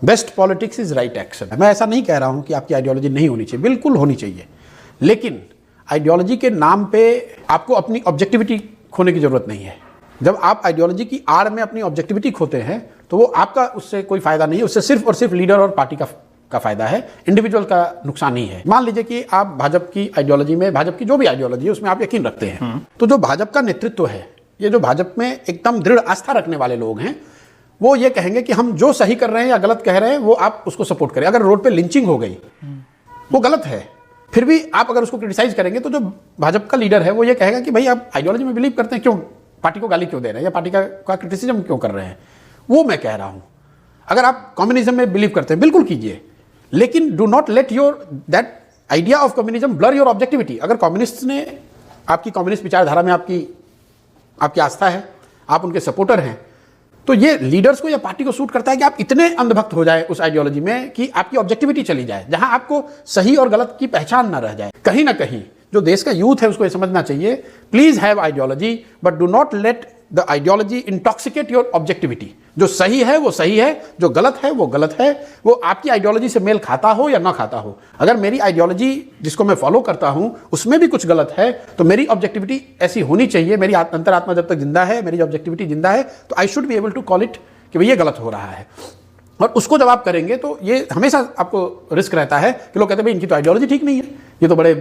Best politics is right action. मैं ऐसा नहीं कह रहा हूं कि आपकी आइडियोलॉजी नहीं होनी चाहिए, बिल्कुल होनी चाहिए, लेकिन आइडियोलॉजी के नाम पे आपको अपनी ऑब्जेक्टिविटी खोने की जरूरत नहीं है। जब आप आइडियोलॉजी की आड़ में अपनी ऑब्जेक्टिविटी खोते हैं तो वो आपका उससे कोई फायदा नहीं है, उससे सिर्फ और सिर्फ लीडर और पार्टी का फायदा है, इंडिविजुअल का नुकसान ही है। मान लीजिए कि आप भाजपा की आइडियोलॉजी में, भाजपा की जो भी आइडियोलॉजी है उसमें आप यकीन रखते हैं, तो जो भाजपा का नेतृत्व है, ये जो भाजपा में एकदम दृढ़ आस्था रखने वाले लोग हैं, वो ये कहेंगे कि हम जो सही कर रहे हैं या गलत कह रहे हैं वो आप उसको सपोर्ट करें। अगर रोड पे लिंचिंग हो गई वो गलत है, फिर भी आप अगर उसको क्रिटिसाइज करेंगे तो जो भाजपा का लीडर है वो ये कहेगा कि भाई आप आइडियोलॉजी में बिलीव करते हैं, क्यों पार्टी को गाली क्यों दे रहे हैं या पार्टी का क्रिटिसिज्म क्यों कर रहे हैं। वो मैं कह रहा हूं, अगर आप कम्युनिज्म में बिलीव करते हैं बिल्कुल कीजिए, लेकिन do not let your that idea of communism blur your objectivity. अगर कम्युनिस्ट ने आपकी कम्युनिस्ट विचारधारा में आपकी आस्था है, आप उनके सपोर्टर हैं, तो ये लीडर्स को या पार्टी को सूट करता है कि आप इतने अंधभक्त हो जाए उस आइडियोलॉजी में कि आपकी ऑब्जेक्टिविटी चली जाए, जहां आपको सही और गलत की पहचान ना रह जाए। कहीं ना कहीं जो देश का यूथ है उसको ये समझना चाहिए, please have ideology but do not let the ideology intoxicate your objectivity. जो सही है वो सही है, जो गलत है वो गलत है, वो आपकी आइडियोलॉजी से मेल खाता हो या ना खाता हो। अगर मेरी आइडियोलॉजी जिसको मैं फॉलो करता हूं उसमें भी कुछ गलत है तो मेरी ऑब्जेक्टिविटी ऐसी होनी चाहिए, मेरी अंतरात्मा जब तक जिंदा है, मेरी ऑब्जेक्टिविटी जिंदा है, तो I should be able to call it कि भाई ये गलत हो रहा है। और उसको जब आप करेंगे तो ये हमेशा आपको रिस्क रहता है कि लोग कहते हैं भाई इनकी तो आइडियोलॉजी ठीक नहीं है, ये तो बड़े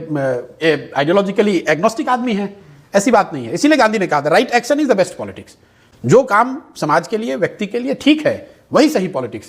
आइडियोलॉजिकली एग्नोस्टिक आदमी है। ऐसी बात नहीं है। इसीलिए गांधी ने कहा था right action is the best politics. जो काम समाज के लिए, व्यक्ति के लिए ठीक है, वही सही पॉलिटिक्स है।